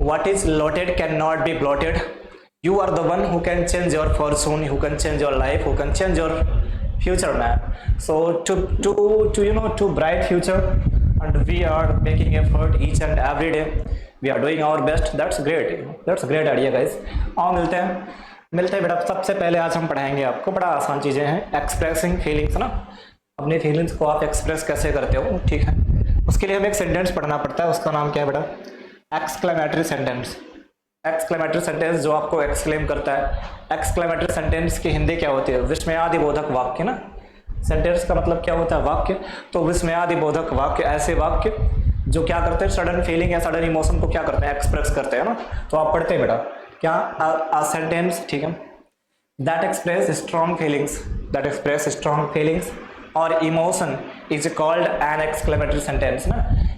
what is loaded cannot be bloated. You are the one who can change your fortune, who can change your life, who can change your future, man. So to bright future, and we are making effort each and every day. We are doing our best. That's great. That's a great idea, guys. आओ मिलते हैं बेटा। सबसे पहले आज हम पढ़ाएंगे आपको, बड़ा आसान चीजें हैं, एक्सप्रेसिंग फीलिंग्स ना। अपने फीलिंग्स को आप एक्सप्रेस कैसे करते हो, ठीक है। उसके लिए हमें एक सेंटेंस पढ़ना पड़ता है, उसका नाम क्या है बेटा? Exclamatory sentence. एक्सक्लेमेटरी सेंटेंस जो आपको एक्सक्लेम करता है। एक्सक्लेमेटरी सेंटेंस की हिंदी क्या होती है? विस्मयादिबोधक वाक्य ना। सेंटेंस का मतलब क्या होता है? वाक्य। तो विस्मयादिबोधक वाक्य ऐसे वाक्य जो क्या करते हैं, सडन फीलिंग या सडन इमोशन को क्या करते हैं, एक्सप्रेस करते हैं ना। तो आप पढ़ते हैं बेटा क्या? अ सेंटेंस, ठीक है, that express strong feelings, that express strong feelings और emotion is called an exclamatory sentence ना।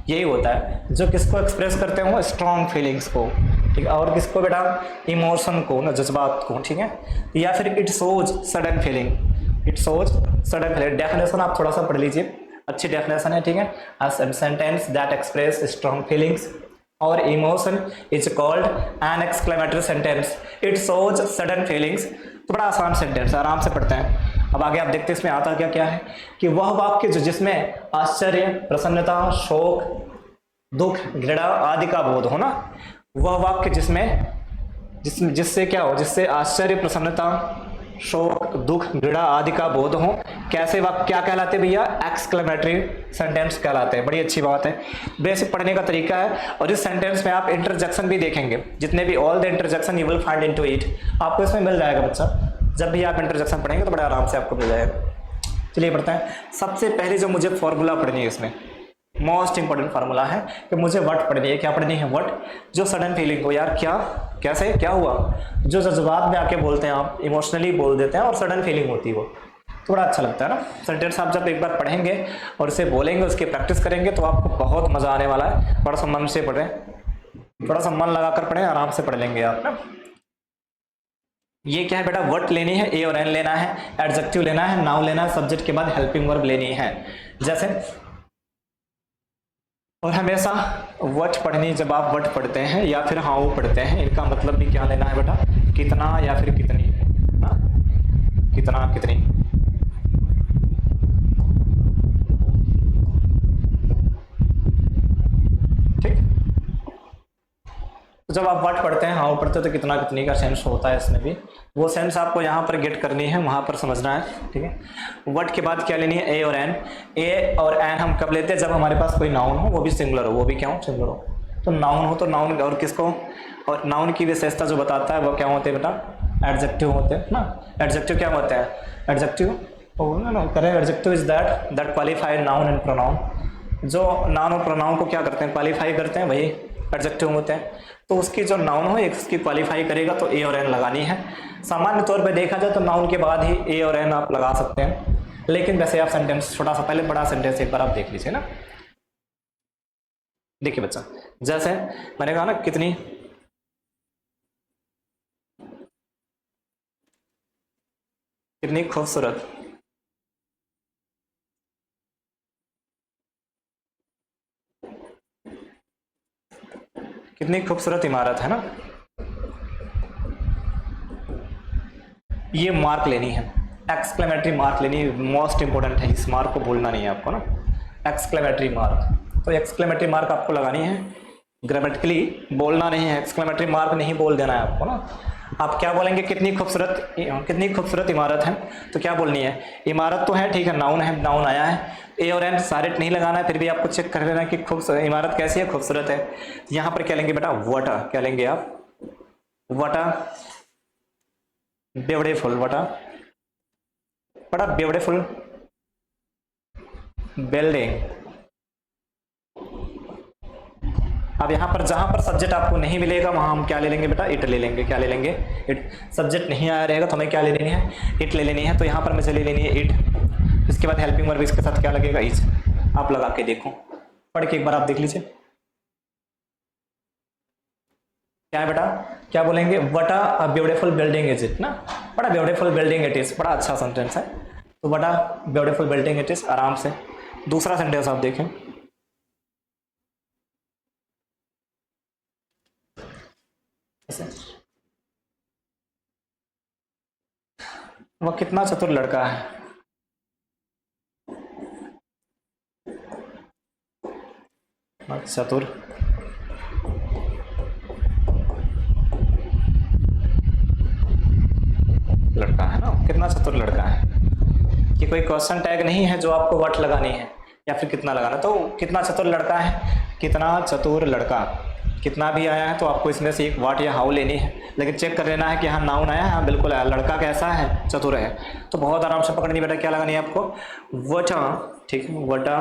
यही होता है जो किसको एक्सप्रेस करते हो, स्ट्रॉन्ग फीलिंग्स को, ठीक है, और किसको बेटा? इमोशन को ना, जज्बात को, ठीक है। या फिर it shows sudden feeling, it shows sudden feeling. Definition आप थोड़ा सा पढ़ लीजिए, अच्छी डेफिनेशन है, ठीक है। A sentence that express strong feelings और emotion is called an exclamatory sentence, it shows sudden feelings. तो बड़ा आसान सेंटेंस, आराम से पढ़ते हैं। अब आगे आप देखते हैं इसमें आता क्या क्या है कि वह वाक्य जो जिसमें आश्चर्य, प्रसन्नता, शोक, दुख, घृणा आदि का बोध हो ना, वह वाक्य जिससे क्या हो, जिससे आश्चर्य, प्रसन्नता, शोक, दुख, घृणा आदि का बोध हो, कैसे वाक्य क्या कहलाते हैं भैया? एक्सक्लेमेटरी सेंटेंस कहलाते हैं। बड़ी अच्छी बात है, बेसिक पढ़ने का तरीका है। और इस सेंटेंस में आप इंटरजेक्शन भी देखेंगे, जितने भी all the interjection you will find into it, आपको इसमें मिल जाएगा बच्चा। जब भी आप इंटरजेक्शन पढ़ेंगे तो बड़े आराम से आपको मिल जाएगा। चलिए पढ़ते हैं। सबसे पहले जो मुझे फॉर्मूला पढ़नी है, इसमें मोस्ट इंपॉर्टेंट फार्मूला है कि मुझे व्हाट पढ़नी है। क्या पढ़नी है? व्हाट। जो सडन फीलिंग हो, यार क्या, कैसे, क्या हुआ, जो जज्बात में आके बोलते हैं आप, इमोशनली बोल देते हैं और सडन फीलिंग होती है वो, तो बड़ा अच्छा लगता है ना। सेंटेंस आप जब एक बार पढ़ेंगे और इसे बोलेंगे, उसकी प्रैक्टिस करेंगे तो आपको बहुत मजा आने वाला है। बड़ा सा मन से पढ़ें, थोड़ा सा मन लगाकर पढ़ें, आराम से पढ़ लेंगे आप ना। ये क्या है बेटा? व्हाट लेनी है, ए और एन लेना है, एडजेक्टिव लेना है, नाउन लेना है, सब्जेक्ट के बाद हेल्पिंग वर्ब लेनी है, जैसे। और हमेशा व्हाट पढ़नी, जब आप व्हाट पढ़ते हैं या फिर हाउ पढ़ते हैं, इनका मतलब भी क्या लेना है बेटा? कितना या फिर कितनी ना, कितना, कितनी। ठीक। तो जब आप व्हाट पढ़ते हैं, हाउ पढ़ते हैं, तो कितना, कितनी का सेंस होता है इसमें भी। वो सेंस आपको यहाँ पर गेट करनी है, वहां पर समझना है, ठीक है। व्हाट के बाद क्या लेनी है? ए और एन। ए और एन हम कब लेते हैं? जब हमारे पास कोई नाउन हो, वो भी सिंगुलर हो, वो भी क्या हो? सिंगुलर हो। तो नाउन हो तो नाउन, और किसको, और नाउन की विशेषता जो बताता है वो क्या होते हैं बेटा? एडजेक्टिव होते हैं ना। एडजेक्टिव क्या होता है? एडजेक्टिव करें, adjective is that qualify noun and pronoun. जो नाउन और प्रोनाउन को क्या करते हैं? क्वालिफाई करते हैं, वही एडजेक्टिव होते हैं। तो उसकी जो नाउन हो, एक उसकी क्वालिफाई करेगा तो ए और एन लगानी है। सामान्य तौर पे देखा जाए तो नाउन के बाद ही ए और एन आप लगा सकते हैं, लेकिन वैसे आप सेंटेंस छोटा सा, पहले बड़ा सेंटेंस एक बार आप देख लीजिए ना। देखिए बच्चा, जैसे मैंने कहा ना, कितनी, कितनी खूबसूरत, कितनी खूबसूरत इमारत है ना। ये मार्क लेनी है, एक्सक्लेमेटरी मार्क लेनी है, मोस्ट इंपोर्टेंट है, इस मार्क को भूलना नहीं है आपको ना, एक्सक्लेमेटरी मार्क। तो एक्सक्लेमेटरी मार्क आपको लगानी है, ग्रामेटिकली बोलना नहीं है, एक्सक्लेमेटरी मार्क नहीं बोल देना है आपको ना। आप क्या बोलेंगे? कितनी खूबसूरत इमारत है, तो क्या बोलनी है? इमारत तो है, ठीक है, नाउन है, नाउन आया है, ए और एन सारे नहीं लगाना है, फिर भी आपको चेक कर लेना कि खूबसूरत इमारत कैसी है, खूबसूरत है। यहाँ पर क्या लेंगे बेटा? व्हाट। क्या लेंगे आप? व्हाट ब्यूटीफुल, व्हाट बड़ा ब्यूटीफुल बिल्डिंग। अब यहाँ पर जहां पर सब्जेक्ट आपको नहीं मिलेगा वहां हम क्या ले लेंगे बेटा? इट ले लेंगे। क्या ले लेंगे? इट। सब्जेक्ट नहीं आया रहेगा तो हमें क्या ले लेनी है? इट ले लेनी है। तो यहाँ पर मुझे ले लेनी है इट। इसके बाद हेल्पिंग वर्ब, इसके साथ क्या लगेगा? इज। आप लगा के देखो, पढ़ के एक बार आप देख लीजिए क्या है बेटा? क्या बोलेंगे? What a beautiful building is it ना, बड़ा ब्यूटीफुल बिल्डिंग इट इज, बड़ा अच्छा सेंटेंस है। तो what a beautiful building it is, आराम से। दूसरा सेंटेंस आप देखें, ऐसे। वह कितना चतुर लड़का है। चतुर लड़का है ना, कितना चतुर लड़का है। कि कोई क्वेश्चन टैग नहीं है जो आपको व्हाट लगानी है या फिर कितना लगाना। तो कितना चतुर लड़का है, कितना चतुर लड़का, कितना भी आया है तो आपको इसमें से एक व्हाट या हाउ लेनी है, लेकिन चेक कर लेना है कि हाँ नाउन आया है, हाँ बिल्कुल आया। लड़का कैसा है, चतुर है। तो बहुत आराम से पकड़नी बेटा, क्या लगानी है आपको, वटा। ठीक है, वटा,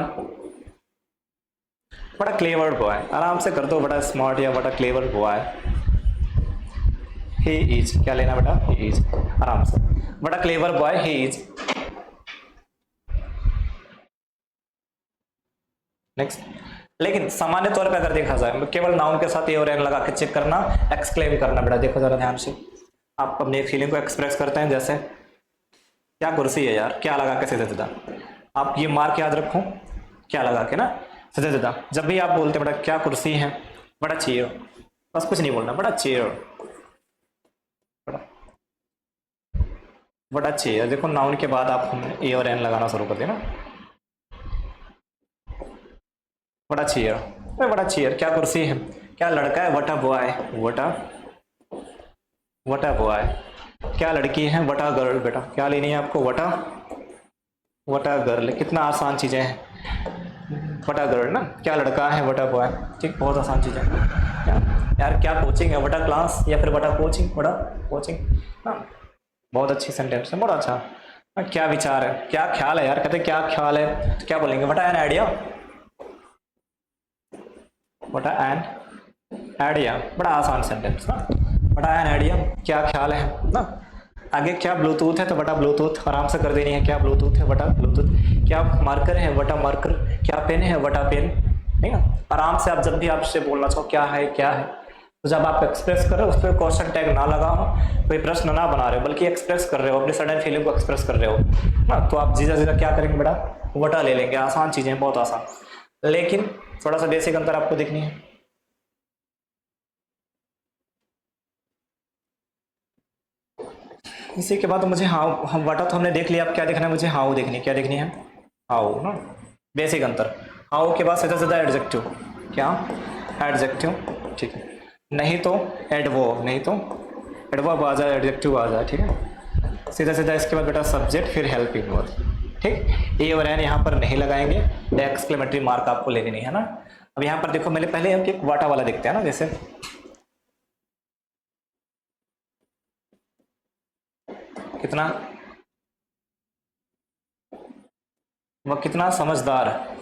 बड़ा क्लेवर बॉय, आराम से कर दो, बड़ा स्मार्ट या बड़ा क्लेवर बॉय। ही इज, क्या लेना बेटा, ही इज, आराम से, बड़ा clever boy he is. Next. लेकिन सामान्य तौर पे अगर देखा जाए, केवल नाउन के साथ ए और एन लगा के चेक करना, एक्सक्लेम करना बेटा। देखो जरा ध्यान से, आप अपनी फीलिंग को एक्सप्रेस करते हैं। जैसे क्या कुर्सी है यार, क्या लगा के सीधा सीधा, आप ये मार्क याद रखो, क्या लगा के ना सीधा सीधा। जब भी आप बोलते बेटा क्या कुर्सी है, बड़ा चेयर, बस कुछ नहीं बोलना, बड़ा चेयर, बड़ा चेयर। देखो नाउन के बाद आप ए और एन लगाना शुरू कर देना, बड़ा चेयर, बड़ा चेयर, क्या कुर्सी है, क्या लड़का है, वटा बॉय, वटा, वटा बॉय, क्या लड़की है, वटा गर्ल। बेटा क्या लेनी है आपको, वटा, वटा गर्ल। कितना आसान चीजें हैं, वटा गर्ल ना, क्या लड़का है, वटा बॉय। ठीक, बहुत आसान चीजें यार। क्या कोचिंग है, वटा क्लास, या फिर वटा कोचिंग, वटा कोचिंग ना। बहुत अच्छी सेंटेंस है, बड़ा अच्छा। क्या विचार है, क्या ख्याल है यार, कहते क्या ख्याल है तो क्या बोलेंगे, वटा एन आइडिया, वटा एन आइडिया, बड़ा आसान सेंटेंस ना, बटा एन आइडिया, क्या ख्याल है ना। आगे क्या ब्लूटूथ है तो बटा ब्लूटूथ, आराम से कर देनी है, क्या ब्लूटूथ है, बटा ब्लूटूथ। क्या मार्कर है, बटा मार्कर। क्या पेन है, बटा पेन, ठीक है। आराम से आप जब भी आपसे बोलना चाहो क्या है, क्या है, तो जब आप एक्सप्रेस कर रहे हो उस पर क्वेश्चन टैग ना लगाओ, कोई प्रश्न ना बना रहे हो, बल्कि एक्सप्रेस कर रहे हो, अपनी सडन फीलिंग को एक्सप्रेस कर रहे हो ना, तो आप जीजा जीजा क्या करेंगे बेटा, वटा ले लेंगे। आसान चीजें, बहुत आसान, लेकिन थोड़ा सा बेसिक अंतर आपको देखनी है। इसी के बाद मुझे हाउ, हम वटा तो हमने देख लिया, अब क्या देखना है मुझे, हाउ देखनी है। क्या देखनी है, हाउ ना, बेसिक अंतर। हाउ के बाद सीधा सीधा एडजेक्टिव, क्या एडजेक्टिव, ठीक है। नहीं तो एडवर्ब, नहीं तो एडवर्ब आ जाए, एडजेक्टिव आ जाए, ठीक है। सीधा सीधा इसके बाद बेटा सब्जेक्ट, फिर हेल्पिंग वर्ब, ठीक। ए और एन यहाँ पर नहीं लगाएंगे, एक्सक्लेमेटरी मार्क आपको लेनी नहीं है ना। अब यहाँ पर देखो, मैंने पहले हम एक वाटा वाला देखते हैं ना, जैसे कितना, वह कितना समझदार है,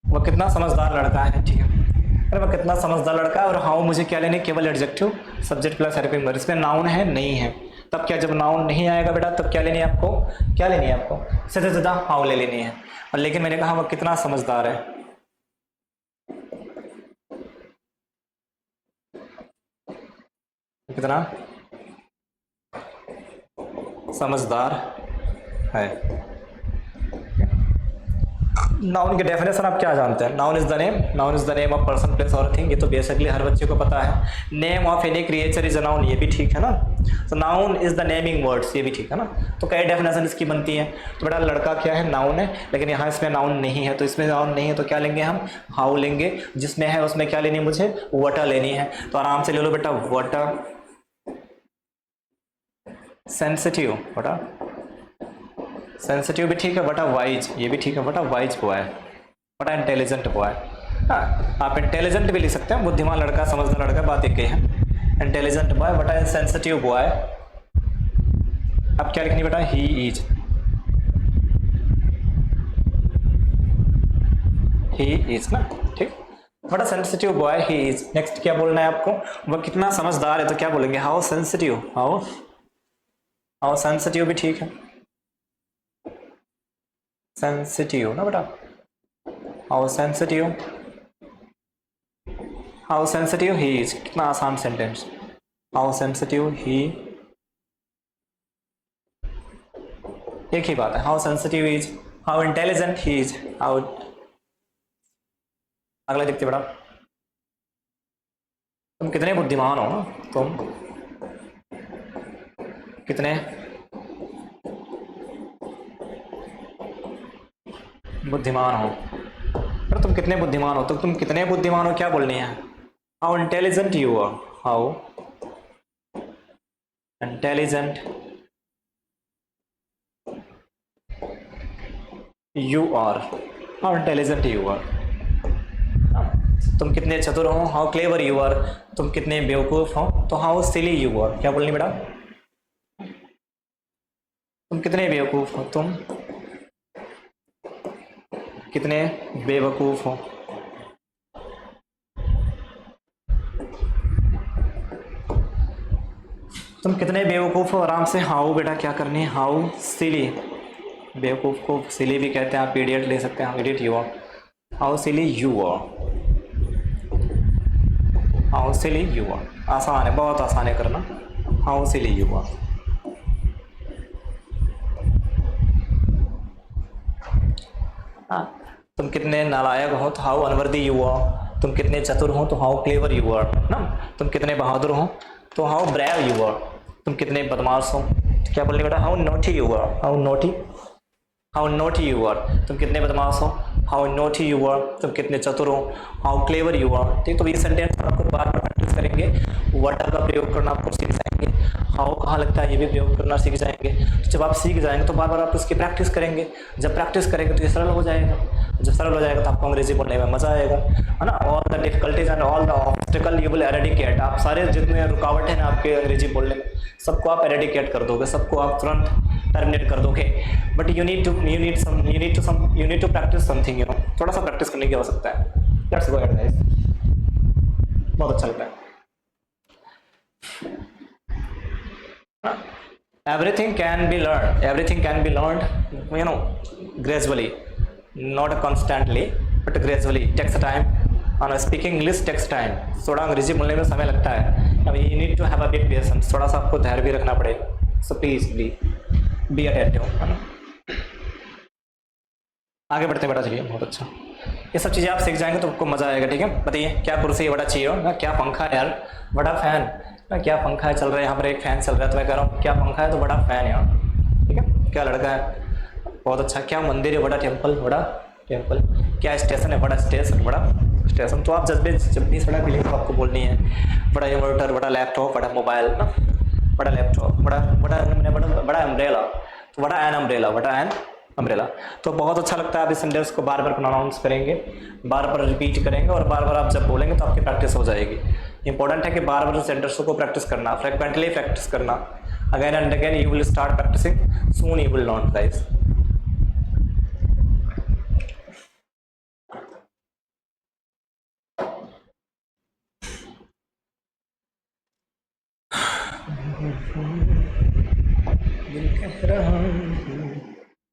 वह कितना समझदार लड़का है, ठीक है। अरे वह कितना समझदार लड़का है। और हाउ मुझे क्या लेने, केवल adjective, subject plus helping verb. इसमें नाउन है नहीं है, तब क्या, जब नाउन नहीं आएगा बेटा तब क्या लेनी है आपको, क्या लेनी है आपको, सीधा सीधा हाउ ले लेनी है। और लेकिन मैंने कहा वह कितना समझदार है, कितना समझदार है। नाउन की डेफिनेशन आप क्या जानते हैं, noun is the name, noun is the name of person place और थिंग, ये तो बेसिकली हर बच्चे को पता है। Name of any creature is a noun, ये भी ठीक है ना। तो noun is the naming words, ये भी ठीक है ना। तो कई डेफिनेशन इसकी बनती है। तो बेटा लड़का क्या है, नाउन है, लेकिन यहाँ इसमें नाउन नहीं है, तो इसमें नाउन नहीं है तो क्या लेंगे हम, हाउ लेंगे। जिसमें है उसमें क्या लेनी है मुझे, वटा लेनी है। तो आराम से ले लो बेटा, वटा सेंसिटिव, वटा सेंसिटिव भी ठीक है, बटा वाइज, ये भी ठीक है, बटा वाइज बॉय, बटा इंटेलिजेंट बॉय। हाँ, आप इंटेलिजेंट भी लिख सकते हैं, बुद्धिमान लड़का, समझदार लड़का, बात एक ही है। इंटेलिजेंट बॉय बटा सेंसिटिव बॉय। अब क्या लिखनी बेटा, ही इज, ही इज ना, ठीक। बड़ा sensitive boy he is. Next क्या बोलना है आपको, वह कितना समझदार है, तो क्या बोलेंगे, how sensitive, how, how sensitive भी ठीक है, सेंसिटिव ना बेटा, how sensitive, how sensitive he is. कितना आसान सेंटेंस, हाउ सेंसिटिव ही एक ही बात है, how sensitive is, how intelligent he is, how. अगला देखते बेटा, तुम कितने बुद्धिमान हो, तुम कितने बुद्धिमान हो। पर तुम कितने बुद्धिमान हो, तो तुम कितने बुद्धिमान हो क्या बोलनी है, how intelligent you are, how intelligent you are, how intelligent you are. तुम कितने चतुर हो, हाउ क्लेवर यू आर। तुम कितने बेवकूफ हो, तो हाउ सिली यू आर। क्या बोलनी बेटा, तुम कितने बेवकूफ हो, तुम कितने बेवकूफ हो। तुम कितने बेवकूफ हो, आराम से हाउ बेटा क्या करनी है, हाउ सिली। बेवकूफ को सिली भी कहते हैं, आप इडियट ले सकते हैं, idiot you are, how silly you are, how silly you are. आसान है, बहुत आसान है करना, हाउ सिली यू आर। तुम कितने नालायक हो, तो हाउ अनवर्दी यू आर। तुम कितने चतुर हो, तो हाउ क्लेवर यू आर ना। तुम कितने बहादुर हो, तो हाउ ब्रेव यू आर। तुम कितने बदमाश हो, तो क्या बोलने बेटा, how naughty you are, how naughty, how naughty you are. तुम कितने बदमाश हो, हाउ नोटी यू आर। तुम कितने चतुर हो, हाउ क्लेवर यू आर। ठीक, तो ये सेंटेंस आपको बार बार प्रैक्टिस करेंगे, वर्ड का प्रयोग करना आपको सीख जाएंगे, हाउ कहाँ लगता है ये भी प्रयोग करना सीख जाएंगे। तो जब आप सीख जाएंगे तो बार बार आप इसकी प्रैक्टिस करेंगे, जब प्रैक्टिस करेंगे तो ये सरल हो जाएगा, जब सरल हो जाएगा तो आपको अंग्रेजी बोलने में मजा आएगा, है ना। All the difficulties and all the obstacle you will eradicate. आप सारे जितने रुकावट है ना आपके अंग्रेजी बोलने में, सबको आप एरेडिकेट कर दोगे, सबको आप तुरंत टर्मिनेट कर दोगे। But you need to practice something, you know, थोड़ा सा प्रैक्टिस करने की आवश्यकता है। लेट्स गो अहेड गाइस, बहुत अच्छा लगता है। Everything can be learned, everything can be learned, you know, gradually, not constantly but gradually. Takes time, and speaking English takes time. थोड़ा अंग्रेजी बोलने में समय लगता है, अब you need to have a bit patience, थोड़ा सा आपको धैर्य भी रखना पड़ेगा। So please be attentive, है ना। आगे बढ़ते बेटा, चलिए, बहुत अच्छा। ये सब चीज़ें आप सीख जाएंगे तो आपको मजा आएगा। ठीक है, बताइए क्या कुर्सी है, बड़ा चाहिए हो ना, क्या पंखा है यार, बड़ा फैन, क्या पंखा है चल रहा है यहाँ पर, एक फैन चल रहा है, तो मैं कह रहा हूँ क्या पंखा है, तो बड़ा फैन यार। ठीक है, क्या लड़का है, बहुत अच्छा, क्या मंदिर है, बड़ा टेम्पल, बड़ा टेम्पल, क्या स्टेशन है, बड़ा स्टेशन, बड़ा स्टेशन। तो आप जब भी सड़क मिलेगी तो आपको बोलनी है बड़ा इन्वर्टर, बड़ा लैपटॉप, बड़ा मोबाइल ना, बड़ा लैपटॉप, बड़ा बड़ा बड़ा बड़ा अम्ब्रेला, तो बड़ा एन अम्ब्रेला, बड़ा एन अम्ब्रेला। तो बहुत अच्छा लगता है, आप इस सेंटेंस को बार बार प्रोनाउंस करेंगे, बार बार रिपीट करेंगे, और बार बार आप जब बोलेंगे तो आपकी प्रैक्टिस हो जाएगी। इंपॉर्टेंट है कि बार बार सेंटेंसों को प्रैक्टिस करना, फ्रिक्वेंटली प्रैक्टिस करना, again and again you will start practising, soon you will learn guys.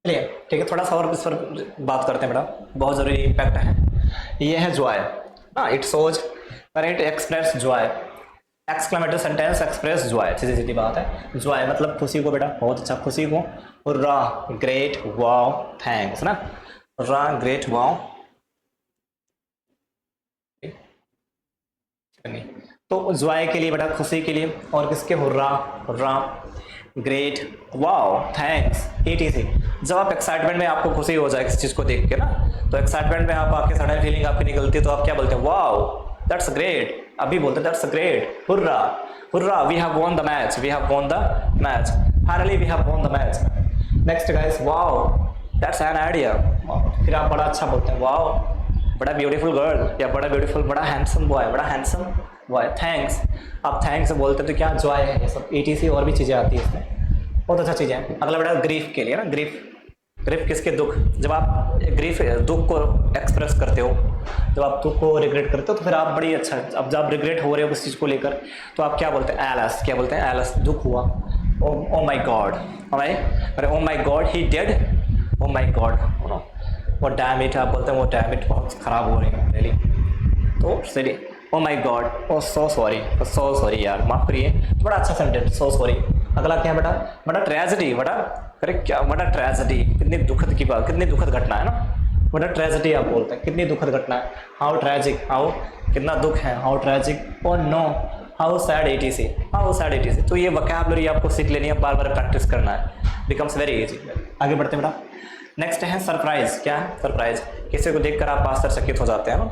चलिए ठीक है, थोड़ा सा और इस पर बात करते हैं बेटा, बहुत ज़रूरी इम्पैक्ट है। ये है जॉय ना, it shows correct express joy, exclamatory sentence express joy, सीधी सीधी बात है। जॉय मतलब खुशी को बेटा, बहुत अच्छा, खुशी को। हुर्रा, ग्रेट, वाओ, थैंक्स ना, हुर्रा, ग्रेट, वाओ। तो जॉय के लिए बेटा, खुशी के लिए, और किसके, hurrah, hurrah, great, wow, thanks, etc। जब आप एक्साइटमेंट में, आपको खुशी हो जाए किसी चीज़ को देख के ना, तो एक्साइटमेंट में आप, आपकी सडन फीलिंग आपकी निकलती है, तो आप क्या बोलते हैं, वाओ, दैट्स ग्रेट। अभी बोलते हैं that's great, hurrah, hurrah, we have won the match, we have won the match, finally we have won the match. Next guys, wow, that's an idea. फिर आप बड़ा अच्छा बोलते हैं, वाओ, बड़ा ब्यूटीफुल गर्ल, या बड़ा ब्यूटीफुल, बड़ा हैंडसम बॉय, बड़ा हैंडसम बॉय, थैंक्स। आप थैंक्स बोलते तो क्या जॉय है, ये सब etc और भी चीज़ें आती है इसमें, बहुत अच्छा चीज़ है। अगला बेटा ग्रीफ के लिए ना, ग्रीफ, ग्रीफ किसके, दुख। जब आप ग्रीफ दुख को एक्सप्रेस करते हो, जब आप दुख को रिग्रेट करते हो, तो फिर आप बड़ी अच्छा, अब जब रिग्रेट हो रहे हो किसी चीज़ को लेकर, तो आप क्या बोलते हैं, एलस, क्या बोलते हैं, एलस, दुख हुआ, ओ माई गॉड, अरे ओ my God he dead, O my God, वो डैम इट, आप बोलते हैं वो डैम इट, बहुत ख़राब हो रही है रियली, तो सही, ओ my God, O so sorry यार, माफ़ करिए, बड़ा अच्छा सेंटेंस, सो सॉरी। अगला क्या है बेटा, बड़ा ट्रेजेडी, बड़ा अरे क्या बड़ा ट्रेजेडी, कितनी दुखद की बात, कितनी दुखद घटना है ना, बड़ा ट्रेजेडी आप बोलते हैं, कितनी दुखद घटना है, हाउ ट्रेजिक, हाउ कितना दुख है, how tragic, oh no, how sad etc, how sad etc। तो ये वोकैबुलरी आपको सीख लेनी है, बार बार प्रैक्टिस करना है, बिकम्स वेरी इजी। आगे बढ़ते हैं बेटा। नेक्स्ट है सरप्राइज। क्या है सरप्राइज? किसी को देखकर आप आश्चर्यचकित हो जाते हैं ना,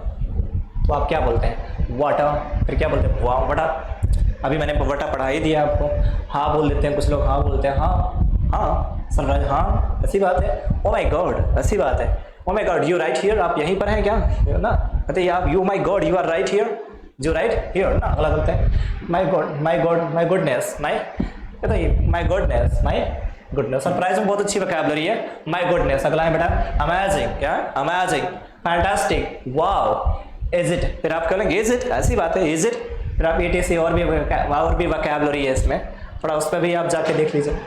तो आप क्या बोलते हैं? वाटा। फिर क्या बोलते हैं? वाह बड़ा। अभी मैंने वटा पढ़ा ही दिया आपको। हाँ बोल देते हैं कुछ लोग, हाँ बोलते हैं, हाँ हाँ सरप्राइज, हाँ ऐसी बात है, ओ माई गॉड ऐसी बात है, oh my god you right here, आप यहीं पर हैं क्या ना, कहते हैं आप you my god you are right here, जो राइट हियर ना। अगला बोलते हैं my god, my god, my goodness, my, कहते हैं my goodness, my goodness. Surprise में बहुत अच्छी वोकैबुलरी है, माई गुडनेस। अगला है बेटा अमेजिंग। क्या? Amazing, fantastic, wow, is it. फिर आप कहेंगे इज इट, ऐसी बात है, इज इट। फिर आप etc और भी वोकैबुलरी है इसमें, थोड़ा उस पर भी आप जाके देख लीजिए।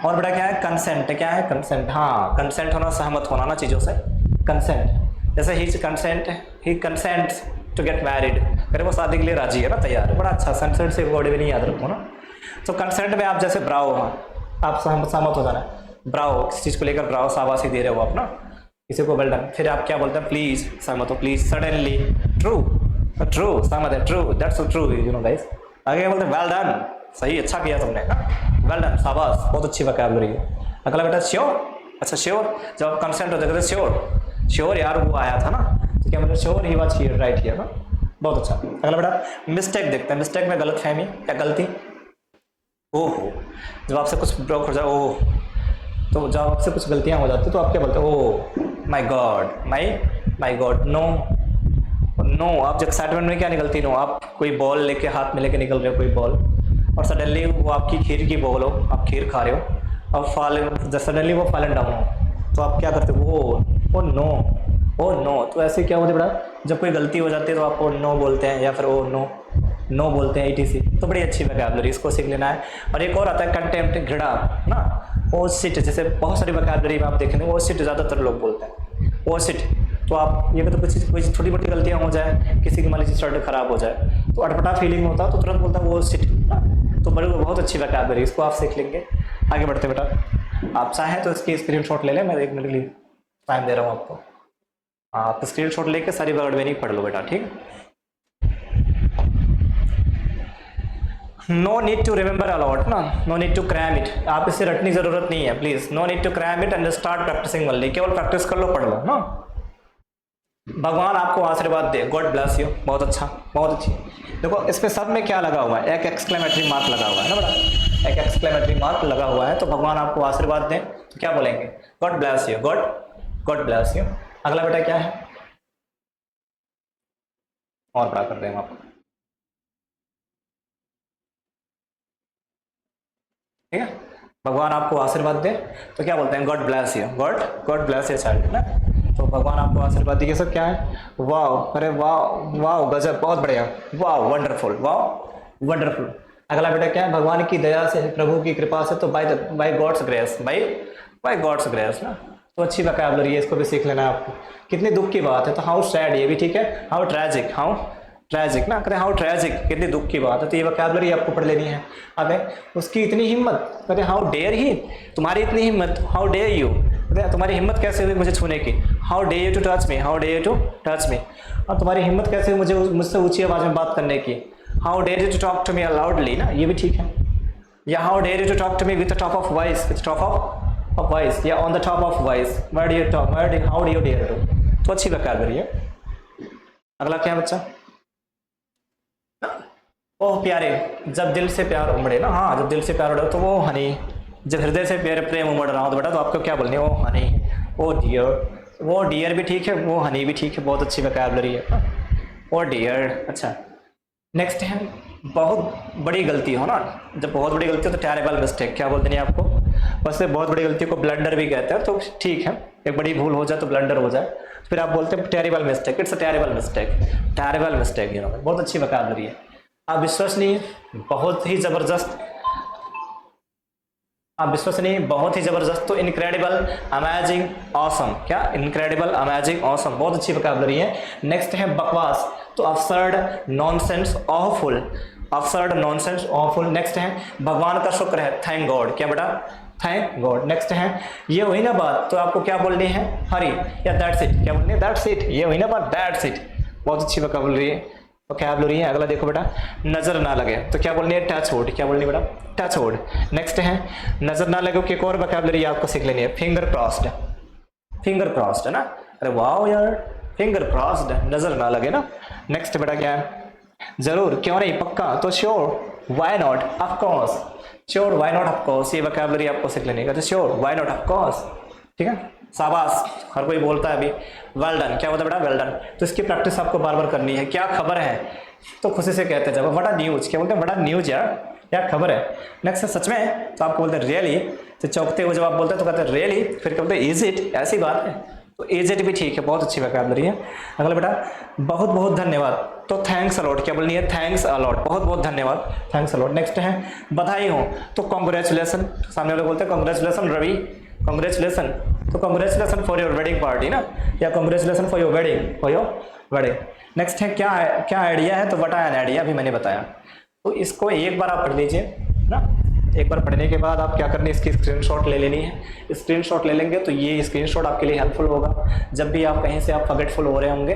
और बेटा क्या है? कंसेंट। क्या है? कंसेंट। हाँ कंसेंट होना, सहमत होना ना चीज़ों से, कंसेंट। जैसे ही consent, he consents to get married, अरे वो शादी के लिए राजी है ना, तैयार है, बड़ा अच्छा। कंसेंट से वर्ड भी नहीं याद रखो ना। तो कंसेंट में आप जैसे ब्राओ, आप सहमत हो जाना, ब्राओ, किसी चीज़ को लेकर ब्राओ शाबाशी दे रहे हो आप ना, किसी को वेल डन। फिर आप क्या बोलते हैं? प्लीज, सहमत हो, प्लीज। सडनली, ट्रू, ट्रू, सहमत है, true, that's true, you know guys. आगे क्या बोलते हैं? वेल डन, सही, अच्छा किया तुमने, वेल डन, शाबाश, बहुत अच्छी वोकैबुलरी है। अगला बेटा श्योर। अच्छा श्योर, जब कंसेंट हो जाता है श्योर, श्योर यार वो आया था ना, तो क्या मतलब sure he was here, right here ना, बहुत अच्छा। अगला बेटा मिस्टेक देखते हैं। मिस्टेक में गलत फहमी या गलती, ओहो, जब आपसे कुछ ब्रोक हो जाए, ओह, तो जब आपसे कुछ गलतियां हो जाती तो आप क्या बोलते हो? ओह माई god, my God, no no. आप जब एक्साइटमेंट में क्या निकलती नो, आप कोई बॉल लेके हाथ में लेके निकल रहे हो कोई बॉल, और सडनली वो आपकी खीर की बॉल हो, आप खीर खा रहे हो, और फॉल, सडनली वो फॉलन डाउन हो, तो आप क्या करते हो? Oh no, oh no. तो ऐसे क्या होता है बेटा, जब कोई गलती हो जाती है तो आप ओ नो बोलते हैं, या फिर ओ नो, नो बोलते हैं etc। तो बड़ी अच्छी वोकैबुलरी, इसको सीख लेना है। और एक और आता है कंटेम्प्ट, घृणा ना, ओ सिट। जैसे बहुत सारी वोकैबुलरी में आप देखेंगे ओ सिट ज़्यादातर लोग बोलते हैं, ओ सिट। तो आप ये तो कोई थोड़ी मोटी गलतियाँ हो जाए, किसी की मान लीजिए शर्ट खराब हो जाए, तो अटपटा फीलिंग होता है, तो तुरंत बोलता है वो सिट ना। तो बड़ी बहुत अच्छी वोकैबुलरी, इसको आप सीख लेंगे। आगे बढ़ते बेटा, आप चाहें तो इसकी स्क्रीनशॉट ले लें, मैं 1 मिनट के लिए टाइम दे रहा हूँ आपको। आप स्क्रीनशॉट लेके सारी वर्ड में नहीं पढ़ लो बेटा, ठीक। No need to remember a lot ना, no need to cram it, आप इसे रटने की जरूरत नहीं है, please. No need to cram it and start practising only, केवल प्रैक्टिस कर लो, पढ़ लो ना। भगवान आपको आशीर्वाद दे, गॉड ब्लेस यू, बहुत अच्छा, बहुत अच्छी। देखो इस पे सब में क्या लगा हुआ है? एक एक्सक्लेमेटरी मार्क लगा हुआ है ना बेटा, एक एक्सक्लेमेटरी मार्क लगा हुआ है। तो भगवान आपको आशीर्वाद दें तो क्या बोलेंगे? God bless you, God bless you. अगला बेटा क्या है? और बड़ा कर दें आपको, ठीक है। भगवान आपको आशीर्वाद दे तो क्या बोलते हैं? God bless you, God bless you child ना। तो भगवान आपको आशीर्वाद दी, ये सब क्या है? वाओ, अरे वाओ, वाओ गजब, बहुत बढ़िया, वाओ वंडरफुल, वाओ वंडरफुल। अगला बेटा क्या है? भगवान की दया से, प्रभु की कृपा से, तो by God's grace, by God's grace ना। तो अच्छी वोकैबुलरी है, इसको भी सीख लेना है आपको। कितनी दुख की बात है, तो हाउ सैड, ये भी ठीक है, हाउ ट्रेजिक, हाउ ट्रेजिक ना, कहते हाउ ट्रेजिक, कितनी दुख की बात है, तो ये वोकैबुलरी आपको पढ़ लेनी है। अब उसकी इतनी हिम्मत, कहते हाउ डेयर ही, तुम्हारी इतनी हिम्मत, हाउ डेयर यू, तुम्हारी हिम्मत कैसे हुई मुझे छूने की, how dare you to touch me, how dare you to touch me. और तुम्हारी हिम्मत कैसे हुई मुझसे ऊंची आवाज में बात करने की, how dare you to talk to me loudly ना, ये भी ठीक है। या how dare you to talk to me with the top of voice, with top of voice, या on the top of voice, where do you talk, how do you dare to. तो अच्छी vocabulary है। अगला क्या है बच्चा? ओह प्यारे, जब दिल से प्यार उमड़े ना, हाँ जब दिल से प्यार उमड़े, तो वो हनी, जब हृदय से प्रेम उमड़ रहा हो तो बेटा, तो आपको क्या बोलनी है? ओ हनी, ओ डियर। वो डियर भी ठीक है, वो हनी भी ठीक है, बहुत अच्छी वोकैबुलरी है, ओ डियर। अच्छा नेक्स्ट है, बहुत बड़ी गलती हो ना, जब बहुत बड़ी गलती हो तो टेरिबल मिस्टेक, क्या बोलते नहीं आपको? वैसे बहुत बड़ी गलती को ब्लंडर भी कहते हैं, तो ठीक है, एक बड़ी भूल हो जाए तो ब्लंडर हो जाए, फिर आप बोलते हैं terrible mistake, it's a terrible mistake, terrible mistake, you know, बहुत अच्छी वोकैबुलरी है। आप विश्वसनीय, बहुत ही जबरदस्त, आप विश्वसनीय, बहुत ही जबरदस्त, तो इनक्रेडिबल, अमेजिंग, ऑसम, क्या? इनक्रेडिबल, अमेजिंग, ऑसम, बहुत अच्छी वोकैबुलरी है। नेक्स्ट है बकवास, तो absurd, nonsense, awful, absurd, nonsense, awful. Next है भगवान का शुक्र है, थैंक गॉड, क्या बेटा? Thank God. नेक्स्ट है, ये हुई ना बात, तो आपको क्या बोलनी है, हरी या दैट्स इट, क्या बोलनी है, दैट्स इट। ये हुई ना बात, दैट्स इट, बहुत अच्छी वोकैबुलरी है। अगला देखो बेटा, नजर ना लगे, तो क्या बोलनी है, टच वुड, क्या बोलनी है बेटा, टच वुड। नेक्स्ट है, नजर ना लगे की एक और वोकैबुलरी आपको सीख लेनी है, फिंगर क्रॉस्ड। फिंगर क्रॉस्ड है ना, अरे वाह यार, फिंगर क्रॉस्ड, नजर ना लगे ना। नेक्स्ट बेटा क्या है, जरूर, क्यों नहीं, पक्का, तो sure, why not, of course, sure why not of course, ये वोकैबुलरी आपको सीख लेनी है, तो sure why not of course, ठीक है, शाबाश, हर कोई बोलता है अभी, वेल डन, क्या होता है बेटा, वेल डन। तो इसकी प्रैक्टिस आपको बार बार करनी है। क्या खबर है, तो खुशी से कहते हैं जब बड़ा न्यूज, क्या बोलते हैं, बड़ा न्यूज यार, क्या खबर है। नेक्स्ट है, सच में, तो आपको बोलते हैं रियली, तो चौंकते हुए जब आप बोलते हैं तो कहते हैं रियली, फिर क्या बोलते हैं, इज इट, ऐसी बात है, तो इज इट भी ठीक है, बहुत अच्छी वोकैबुलरी है। अगला बेटा, बहुत बहुत धन्यवाद, तो थैंक्स अलॉट, क्या बोलनी है, थैंक्स अलॉट, बहुत बहुत धन्यवाद, थैंक्स अलॉट। नेक्स्ट है, बधाई हो, तो कॉन्ग्रेचुलेसन, सामने वाले बोलते हैं कॉन्ग्रेचुलेसन रवि, कॉन्ग्रेचुलेसन, तो congratulation for your wedding party ना, या congratulation for your wedding. Next है, क्या आइडिया है, तो व्हाट एन आइडिया, अभी मैंने बताया। तो इसको एक बार आप पढ़ लीजिए ना, एक बार पढ़ने के बाद आप क्या करनी है, इसकी स्क्रीनशॉट ले लेनी है। स्क्रीनशॉट ले लेंगे तो ये स्क्रीनशॉट आपके लिए हेल्पफुल होगा। जब भी आप कहीं से आप फॉरगेटफुल हो रहे होंगे,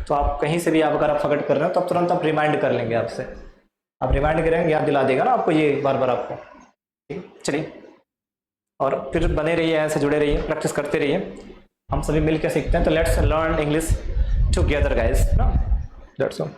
तो आप कहीं से भी आप अगर आप फॉरगेट कर रहे हो तो तुरंत आप रिमाइंड कर लेंगे आपसे, आप रिमाइंड करेंगे, याद दिला देगा ना आपको ये बार बार आपको, ठीक, चलिए, और फिर बने रहिए, ऐसे जुड़े रहिए, प्रैक्टिस करते रहिए, हम सभी मिलकर सीखते हैं। तो let's learn English together guys ना, दैट्स ऑल।